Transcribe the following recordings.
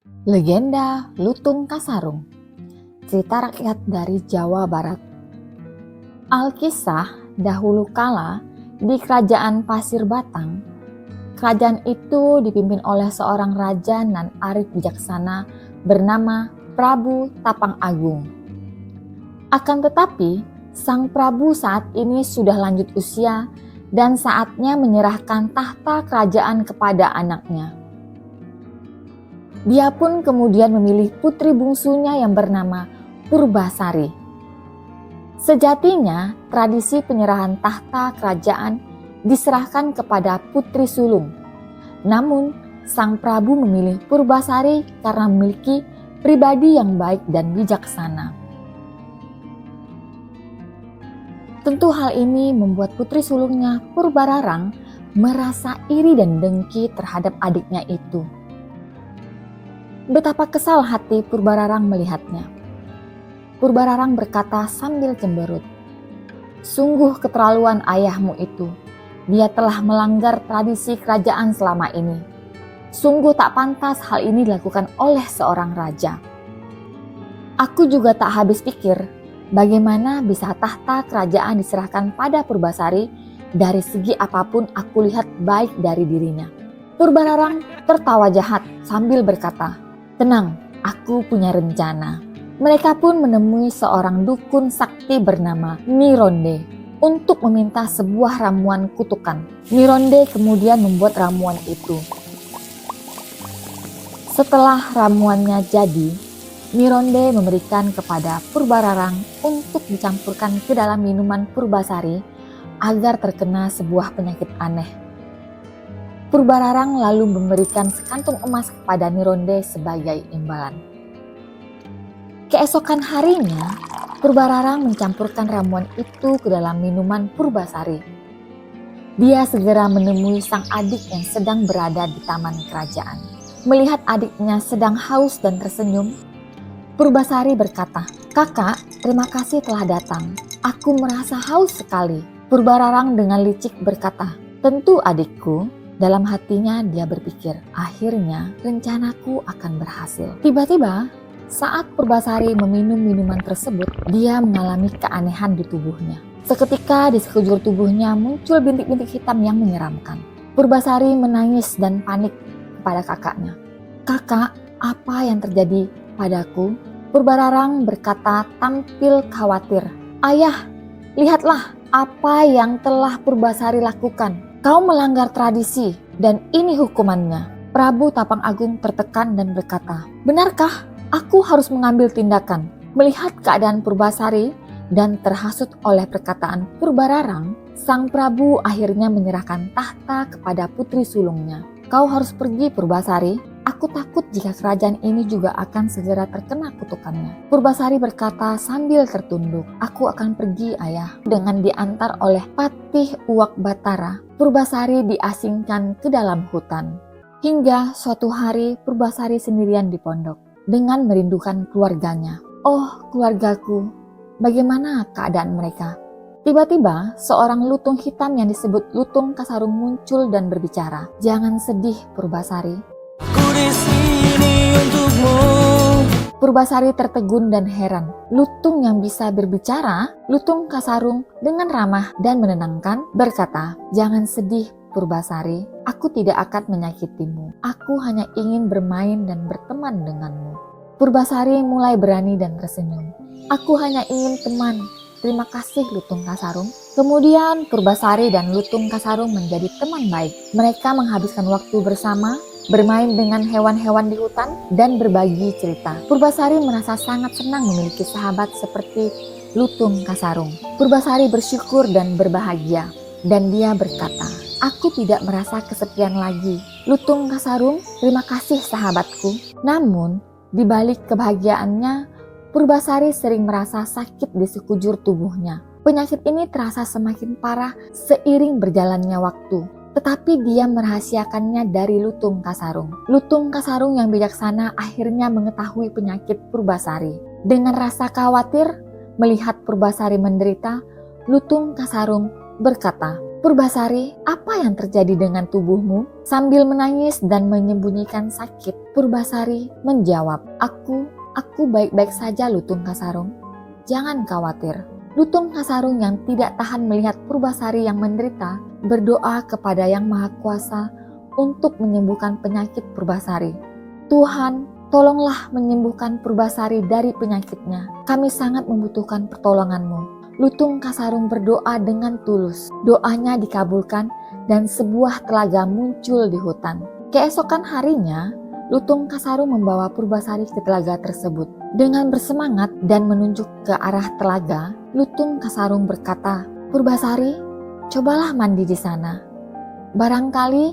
Legenda Lutung Kasarung, cerita rakyat dari Jawa Barat. Alkisah dahulu kala di kerajaan Pasir Batang, kerajaan itu dipimpin oleh seorang raja nan arif bijaksana bernama Prabu Tapang Agung. Akan tetapi, sang Prabu saat ini sudah lanjut usia dan saatnya menyerahkan tahta kerajaan kepada anaknya. Dia pun kemudian memilih putri bungsunya yang bernama Purbasari. Sejatinya, tradisi penyerahan tahta kerajaan diserahkan kepada putri sulung. Namun, sang Prabu memilih Purbasari karena memiliki pribadi yang baik dan bijaksana. Tentu hal ini membuat putri sulungnya Purbararang merasa iri dan dengki terhadap adiknya itu. Betapa kesal hati Purbararang melihatnya. Purbararang berkata sambil cemberut, "Sungguh keterlaluan ayahmu itu. Dia telah melanggar tradisi kerajaan selama ini. Sungguh tak pantas hal ini dilakukan oleh seorang raja. Aku juga tak habis pikir bagaimana bisa tahta kerajaan diserahkan pada Purbasari dari segi apapun aku lihat baik dari dirinya." Purbararang tertawa jahat sambil berkata, "Tenang, aku punya rencana." Mereka pun menemui seorang dukun sakti bernama Mironde untuk meminta sebuah ramuan kutukan. Mironde kemudian membuat ramuan itu. Setelah ramuannya jadi, Mironde memberikan kepada Purbararang untuk dicampurkan ke dalam minuman Purbasari agar terkena sebuah penyakit aneh. Purbararang lalu memberikan sekantung emas kepada Mironde sebagai imbalan. Keesokan harinya, Purbararang mencampurkan ramuan itu ke dalam minuman Purbasari. Dia segera menemui sang adik yang sedang berada di taman kerajaan. Melihat adiknya sedang haus dan tersenyum, Purbasari berkata, "Kakak, terima kasih telah datang. Aku merasa haus sekali." Purbararang dengan licik berkata, "Tentu adikku." Dalam hatinya dia berpikir, akhirnya rencanaku akan berhasil. Tiba-tiba saat Purbasari meminum minuman tersebut, dia mengalami keanehan di tubuhnya. Seketika di sekujur tubuhnya muncul bintik-bintik hitam yang menyeramkan. Purbasari menangis dan panik kepada kakaknya. "Kakak, apa yang terjadi padaku?" Purbararang berkata tampil khawatir. "Ayah, lihatlah apa yang telah Purbasari lakukan. Kau melanggar tradisi dan ini hukumannya." Prabu Tapang Agung tertekan dan berkata, "Benarkah aku harus mengambil tindakan?" Melihat keadaan Purbasari dan terhasut oleh perkataan Purbararang, sang Prabu akhirnya menyerahkan tahta kepada putri sulungnya. "Kau harus pergi, Purbasari. Aku takut jika kerajaan ini juga akan segera terkena kutukannya." Purbasari berkata sambil tertunduk, "Aku akan pergi, ayah." Dengan diantar oleh Patih Uwak Batara, Purbasari diasingkan ke dalam hutan. Hingga suatu hari Purbasari sendirian di pondok dengan merindukan keluarganya. "Oh, keluargaku, bagaimana keadaan mereka?" Tiba-tiba seorang lutung hitam yang disebut Lutung Kasarung muncul dan berbicara. "Jangan sedih, Purbasari. Ku di sini untukmu." Purbasari tertegun dan heran. Lutung yang bisa berbicara, Lutung Kasarung dengan ramah dan menenangkan berkata, "Jangan sedih, Purbasari. Aku tidak akan menyakitimu. Aku hanya ingin bermain dan berteman denganmu." Purbasari mulai berani dan tersenyum. "Aku hanya ingin teman. Terima kasih, Lutung Kasarung." Kemudian Purbasari dan Lutung Kasarung menjadi teman baik. Mereka menghabiskan waktu bersama, bermain dengan hewan-hewan di hutan, dan berbagi cerita. Purbasari merasa sangat senang memiliki sahabat seperti Lutung Kasarung. Purbasari bersyukur dan berbahagia, dan dia berkata, "Aku tidak merasa kesepian lagi. Lutung Kasarung, terima kasih sahabatku." Namun, di balik kebahagiaannya, Purbasari sering merasa sakit di sekujur tubuhnya. Penyakit ini terasa semakin parah seiring berjalannya waktu. Tetapi dia merahasiakannya dari Lutung Kasarung. Lutung Kasarung yang bijaksana akhirnya mengetahui penyakit Purbasari. Dengan rasa khawatir melihat Purbasari menderita, Lutung Kasarung berkata, "Purbasari, apa yang terjadi dengan tubuhmu?" Sambil menangis dan menyembunyikan sakit, Purbasari menjawab, Aku baik-baik saja Lutung Kasarung. Jangan khawatir. Lutung Kasarung yang tidak tahan melihat Purbasari yang menderita berdoa kepada Yang Maha Kuasa untuk menyembuhkan penyakit Purbasari. Tuhan, tolonglah menyembuhkan Purbasari dari penyakitnya. Kami sangat membutuhkan pertolongan-Mu. Lutung Kasarung berdoa dengan tulus. Doanya dikabulkan dan sebuah telaga muncul di hutan. Keesokan harinya, Lutung Kasarung membawa Purbasari ke telaga tersebut. Dengan bersemangat dan menunjuk ke arah telaga, Lutung Kasarung berkata, Purbasari, cobalah mandi di sana. Barangkali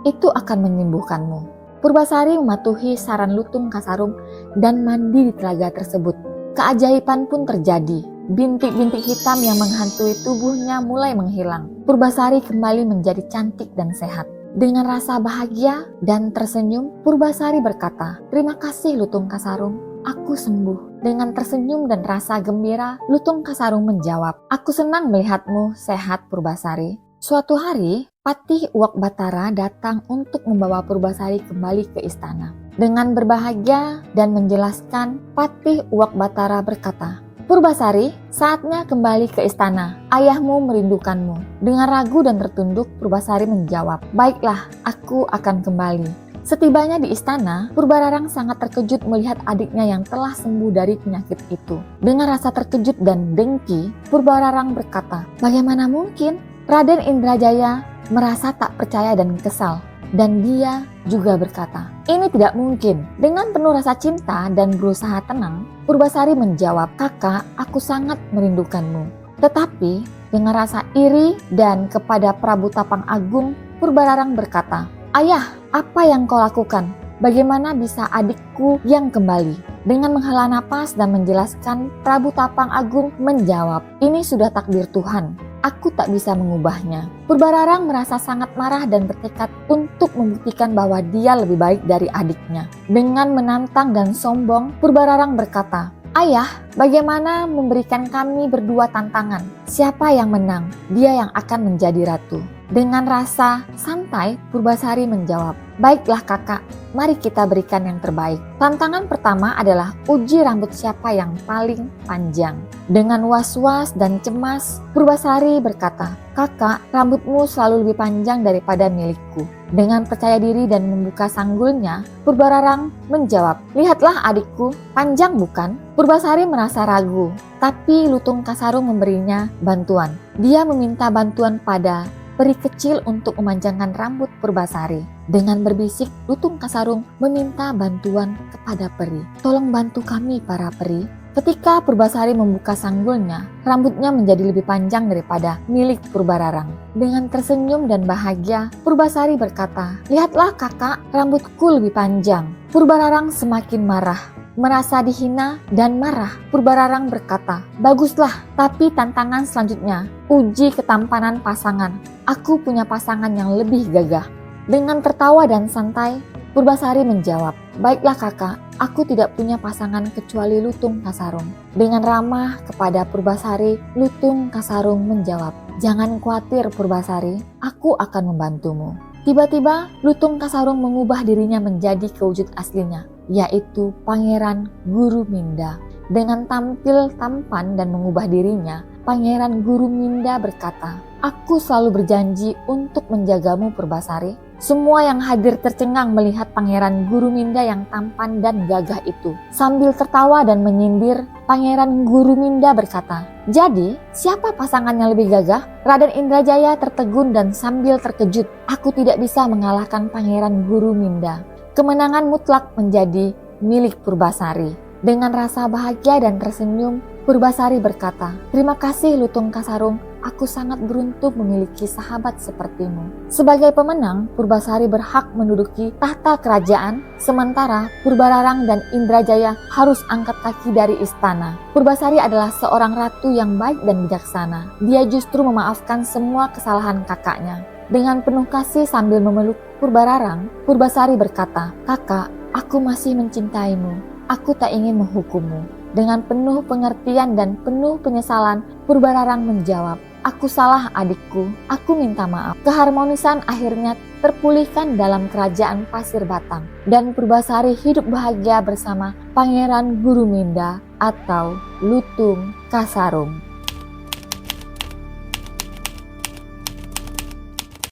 itu akan menyembuhkanmu. Purbasari mematuhi saran Lutung Kasarung dan mandi di telaga tersebut. Keajaiban pun terjadi. Bintik-bintik hitam yang menghantui tubuhnya mulai menghilang. Purbasari kembali menjadi cantik dan sehat. Dengan rasa bahagia dan tersenyum, Purbasari berkata, Terima kasih Lutung Kasarung, aku sembuh. Dengan tersenyum dan rasa gembira, Lutung Kasarung menjawab, Aku senang melihatmu sehat Purbasari. Suatu hari, Patih Uwak Batara datang untuk membawa Purbasari kembali ke istana. Dengan berbahagia dan menjelaskan, Patih Uwak Batara berkata, Purbasari, saatnya kembali ke istana. Ayahmu merindukanmu. Dengan ragu dan tertunduk, Purbasari menjawab, Baiklah, aku akan kembali. Setibanya di istana, Purbararang sangat terkejut melihat adiknya yang telah sembuh dari penyakit itu. Dengan rasa terkejut dan dengki, Purbararang berkata, Bagaimana mungkin? Raden Indrajaya merasa tak percaya dan kesal. Dan dia juga berkata, Ini tidak mungkin. Dengan penuh rasa cinta dan berusaha tenang, Purbasari menjawab, Kakak, aku sangat merindukanmu. Tetapi dengan rasa iri dan kepada Prabu Tapang Agung, Purbararang berkata, Ayah, apa yang kau lakukan? Bagaimana bisa adikku yang kembali? Dengan menghela napas dan menjelaskan, Prabu Tapang Agung menjawab, Ini sudah takdir Tuhan. Aku tak bisa mengubahnya. Purbararang merasa sangat marah dan bertekad untuk membuktikan bahwa dia lebih baik dari adiknya. Dengan menantang dan sombong, Purbararang berkata, Ayah, bagaimana memberikan kami berdua tantangan? Siapa yang menang? Dia yang akan menjadi ratu. Dengan rasa santai, Purbasari menjawab, Baiklah kakak, mari kita berikan yang terbaik. Tantangan pertama adalah uji rambut siapa yang paling panjang. Dengan was-was dan cemas, Purbasari berkata, Kakak, rambutmu selalu lebih panjang daripada milikku. Dengan percaya diri dan membuka sanggulnya, Purbararang menjawab, Lihatlah adikku, panjang bukan? Purbasari merasa ragu, tapi Lutung Kasarung memberinya bantuan. Dia meminta bantuan pada peri kecil untuk memanjangkan rambut Purbasari. Dengan berbisik, Lutung Kasarung meminta bantuan kepada peri. Tolong bantu kami para peri. Ketika Purbasari membuka sanggulnya, rambutnya menjadi lebih panjang daripada milik Purbararang. Dengan tersenyum dan bahagia, Purbasari berkata, Lihatlah kakak, rambutku lebih panjang. Purbararang semakin marah. Merasa dihina dan marah, Purbararang berkata, Baguslah, tapi tantangan selanjutnya, uji ketampanan pasangan. Aku punya pasangan yang lebih gagah. Dengan tertawa dan santai, Purbasari menjawab, Baiklah kakak, aku tidak punya pasangan kecuali Lutung Kasarung. Dengan ramah kepada Purbasari, Lutung Kasarung menjawab, Jangan khawatir Purbasari, aku akan membantumu. Tiba-tiba Lutung Kasarung mengubah dirinya menjadi kewujud aslinya, yaitu Pangeran Guruminda. Dengan tampil tampan dan mengubah dirinya, Pangeran Guruminda berkata, Aku selalu berjanji untuk menjagamu Purbasari. Semua yang hadir tercengang melihat Pangeran Guruminda yang tampan dan gagah itu. Sambil tertawa dan menyindir, Pangeran Guruminda berkata, Jadi, siapa pasangan yang lebih gagah? Raden Indrajaya tertegun dan sambil terkejut, Aku tidak bisa mengalahkan Pangeran Guruminda. Kemenangan mutlak menjadi milik Purbasari. Dengan rasa bahagia dan tersenyum, Purbasari berkata, Terima kasih Lutung Kasarung, aku sangat beruntung memiliki sahabat sepertimu. Sebagai pemenang, Purbasari berhak menduduki tahta kerajaan, sementara Purbararang dan Indrajaya harus angkat kaki dari istana. Purbasari adalah seorang ratu yang baik dan bijaksana. Dia justru memaafkan semua kesalahan kakaknya. Dengan penuh kasih sambil memeluk Purbararang, Purbasari berkata, Kakak, aku masih mencintaimu. Aku tak ingin menghukummu. Dengan penuh pengertian dan penuh penyesalan, Purbararang menjawab, Aku salah adikku, aku minta maaf. Keharmonisan akhirnya terpulihkan dalam kerajaan Pasir Batang dan Purbasari hidup bahagia bersama Pangeran Gurumenda atau Lutung Kasarung.